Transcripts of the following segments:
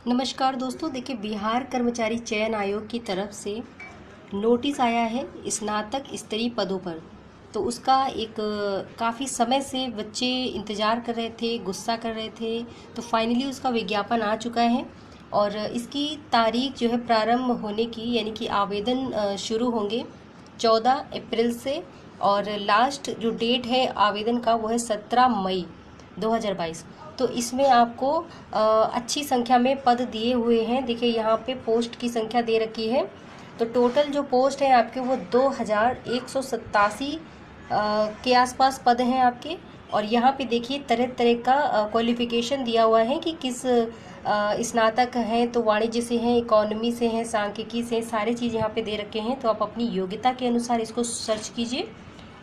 नमस्कार दोस्तों, देखिए बिहार कर्मचारी चयन आयोग की तरफ से नोटिस आया है स्नातक स्तरीय पदों पर। तो उसका एक काफ़ी समय से बच्चे इंतज़ार कर रहे थे, गुस्सा कर रहे थे। तो फाइनली उसका विज्ञापन आ चुका है और इसकी तारीख जो है प्रारंभ होने की, यानी कि आवेदन शुरू होंगे 14 अप्रैल से। और लास्ट जो डेट है आवेदन का वो है 17 मई 2022। तो इसमें आपको अच्छी संख्या में पद दिए हुए हैं। देखिए यहाँ पे पोस्ट की संख्या दे रखी है। तो टोटल जो पोस्ट है आपके वो 2187 के आसपास पद हैं आपके। और यहाँ पे देखिए तरह तरह का क्वालिफिकेशन दिया हुआ है कि किस स्नातक हैं, तो वाणिज्य से हैं, इकोनॉमी से हैं, सांख्यिकी से, सारे चीज़ यहाँ पे दे रखे हैं। तो आप अपनी योग्यता के अनुसार इसको सर्च कीजिए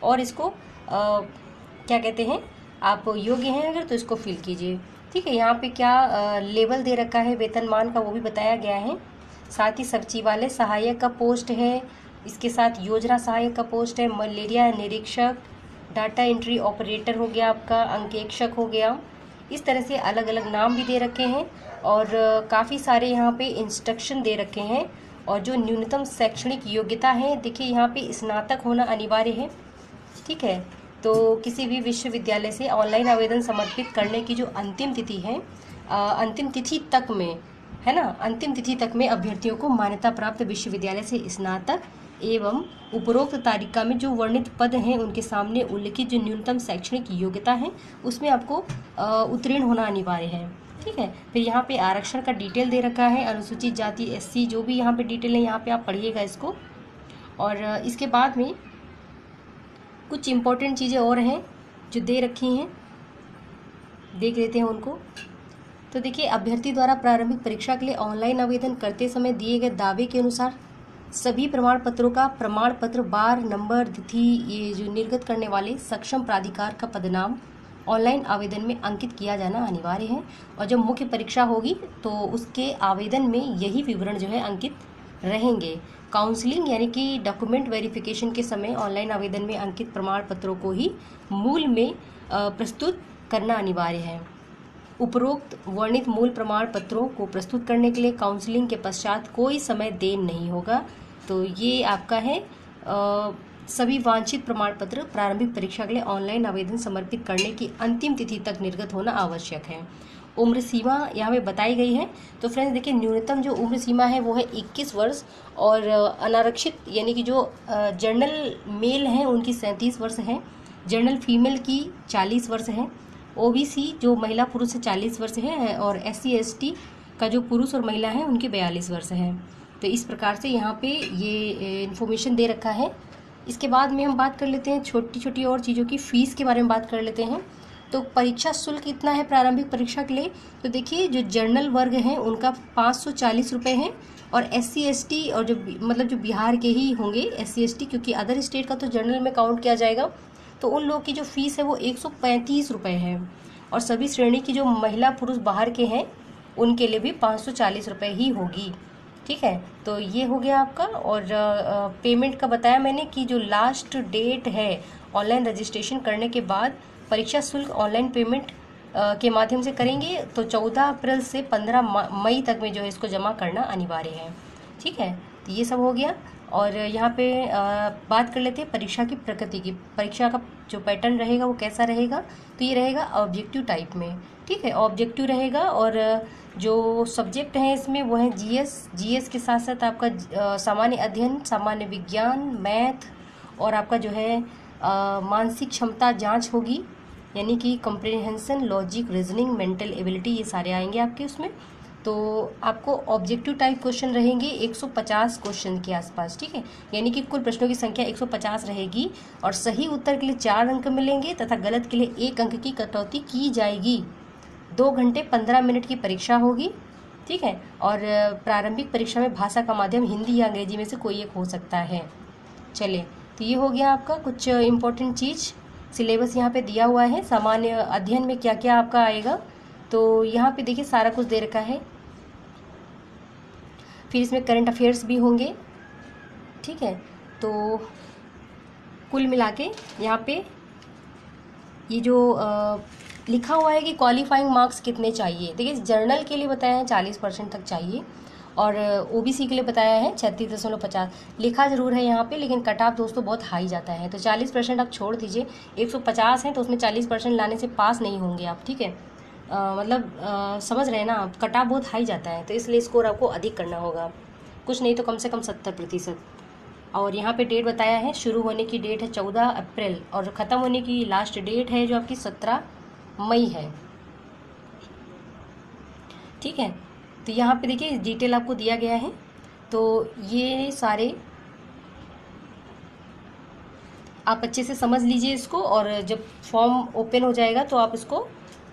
और इसको क्या कहते हैं, आप योग्य हैं अगर तो इसको फिल कीजिए। ठीक है, यहाँ पे क्या लेवल दे रखा है वेतनमान का वो भी बताया गया है। साथ ही सचिवालय सहायक का पोस्ट है, इसके साथ योजना सहायक का पोस्ट है, मलेरिया निरीक्षक, डाटा एंट्री ऑपरेटर हो गया आपका, अंकेक्षक हो गया। इस तरह से अलग अलग नाम भी दे रखे हैं और काफ़ी सारे यहाँ पे इंस्ट्रक्शन दे रखे हैं। और जो न्यूनतम शैक्षणिक योग्यता है, देखिए यहाँ पे स्नातक होना अनिवार्य है। ठीक है, तो किसी भी विश्वविद्यालय से ऑनलाइन आवेदन समर्पित करने की जो अंतिम तिथि है, अंतिम तिथि तक में है ना, अंतिम तिथि तक में अभ्यर्थियों को मान्यता प्राप्त विश्वविद्यालय से स्नातक एवं उपरोक्त तालिका में जो वर्णित पद हैं उनके सामने उल्लिखित जो न्यूनतम शैक्षणिक योग्यता है उसमें आपको उत्तीर्ण होना अनिवार्य है। ठीक है, फिर यहाँ पे आरक्षण का डिटेल दे रखा है, अनुसूचित जाति, एससी, जो भी यहाँ पे डिटेल है यहाँ पे आप पढ़िएगा इसको। और इसके बाद में कुछ इम्पोर्टेंट चीज़ें और हैं जो दे रखी हैं, देख लेते हैं उनको। तो देखिए, अभ्यर्थी द्वारा प्रारंभिक परीक्षा के लिए ऑनलाइन आवेदन करते समय दिए गए दावे के अनुसार सभी प्रमाण पत्रों का प्रमाण पत्र, बार, नंबर, तिथि, ये जो निर्गत करने वाले सक्षम प्राधिकार का पदनाम ऑनलाइन आवेदन में अंकित किया जाना अनिवार्य है। और जब मुख्य परीक्षा होगी तो उसके आवेदन में यही विवरण जो है अंकित रहेंगे। काउंसलिंग यानी कि डॉक्यूमेंट वेरिफिकेशन के समय ऑनलाइन आवेदन में अंकित प्रमाण पत्रों को ही मूल में प्रस्तुत करना अनिवार्य है। उपरोक्त वर्णित मूल प्रमाण पत्रों को प्रस्तुत करने के लिए काउंसलिंग के पश्चात कोई समय देन नहीं होगा। तो ये आपका है सभी वांछित प्रमाण पत्र प्रारंभिक परीक्षा के लिए ऑनलाइन आवेदन समर्पित करने की अंतिम तिथि तक निर्गत होना आवश्यक है। उम्र सीमा यहाँ पे बताई गई है। तो फ्रेंड्स देखिए, न्यूनतम जो उम्र सीमा है वो है 21 वर्ष और अनारक्षित यानी कि जो जनरल मेल हैं उनकी 37 वर्ष है, जनरल फीमेल की 40 वर्ष है, ओबीसी जो महिला पुरुष से 40 वर्ष है और एससी एसटी का जो पुरुष और महिला है उनके 42 वर्ष है। तो इस प्रकार से यहाँ पे ये इन्फॉर्मेशन दे रखा है। इसके बाद में हम बात कर लेते हैं छोटी छोटी और चीज़ों की, फ़ीस के बारे में बात कर लेते हैं। तो परीक्षा शुल्क कितना है प्रारंभिक परीक्षा के लिए? तो देखिए, जो जनरल वर्ग हैं उनका 540 रुपये है और एससी एसटी और जो मतलब जो बिहार के ही होंगे एससी एसटी, क्योंकि अदर स्टेट का तो जनरल में काउंट किया जाएगा, तो उन लोगों की जो फीस है वो 135 रुपये है। और सभी श्रेणी की जो महिला पुरुष बाहर के हैं उनके लिए भी 540 रुपये ही होगी। ठीक है, तो ये हो गया आपका। और पेमेंट का बताया मैंने कि जो लास्ट डेट है ऑनलाइन रजिस्ट्रेशन करने के बाद परीक्षा शुल्क ऑनलाइन पेमेंट के माध्यम से करेंगे तो 14 अप्रैल से 15 मई तक में जो है इसको जमा करना अनिवार्य है। ठीक है, तो ये सब हो गया। और यहाँ पे बात कर लेते हैं परीक्षा की प्रकृति की। परीक्षा का जो पैटर्न रहेगा वो कैसा रहेगा? तो ये रहेगा ऑब्जेक्टिव टाइप में। ठीक है, ऑब्जेक्टिव रहेगा और जो सब्जेक्ट हैं इसमें वो है जीएस के साथ साथ आपका सामान्य अध्ययन, सामान्य विज्ञान, मैथ और आपका जो है मानसिक क्षमता जांच होगी, यानी कि comprehension, logic, reasoning, mental ability, ये सारे आएंगे आपके उसमें। तो आपको ऑब्जेक्टिव टाइप क्वेश्चन रहेंगे 150 क्वेश्चन के आसपास। ठीक है, यानी कि कुल प्रश्नों की संख्या 150 रहेगी और सही उत्तर के लिए 4 अंक मिलेंगे तथा गलत के लिए 1 अंक की कटौती की जाएगी। 2 घंटे 15 मिनट की परीक्षा होगी। ठीक है, और प्रारंभिक परीक्षा में भाषा का माध्यम हिंदी या अंग्रेजी में से कोई एक हो सकता है। चलिए, तो ये हो गया आपका कुछ इम्पोर्टेंट चीज़। सिलेबस यहाँ पे दिया हुआ है, सामान्य अध्ययन में क्या क्या आपका आएगा तो यहाँ पे देखिए सारा कुछ दे रखा है। फिर इसमें करंट अफेयर्स भी होंगे। ठीक है, तो कुल मिला के यहाँ पे ये जो लिखा हुआ है कि क्वालिफाइंग मार्क्स कितने चाहिए। देखिए जर्नल के लिए बताया है 40% तक चाहिए और ओबीसी के लिए बताया है 36.50। लिखा जरूर है यहाँ पे, लेकिन कट ऑफ दोस्तों बहुत हाई जाता है। तो 40% आप छोड़ दीजिए, 150 है तो उसमें 40% लाने से पास नहीं होंगे आप, ठीक है। समझ रहे हैं ना आप, कट ऑफ बहुत हाई जाता है, तो इसलिए स्कोर आपको अधिक करना होगा, कुछ नहीं तो कम से कम 70%। और यहाँ पे डेट बताया है, शुरू होने की डेट है 14 अप्रैल और ख़त्म होने की लास्ट डेट है जो आपकी 17 मई है, ठीक है। तो यहाँ पे देखिए डिटेल आपको दिया गया है। तो ये सारे आप अच्छे से समझ लीजिए इसको, और जब फॉर्म ओपन हो जाएगा तो आप इसको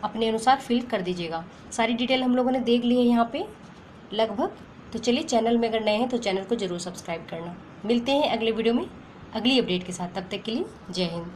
अपने अनुसार फिल कर दीजिएगा। सारी डिटेल हम लोगों ने देख ली है यहाँ पे लगभग। तो चलिए, चैनल में अगर नए हैं तो चैनल को ज़रूर सब्सक्राइब करना। मिलते हैं अगले वीडियो में अगली अपडेट के साथ, तब तक के लिए जय हिंद।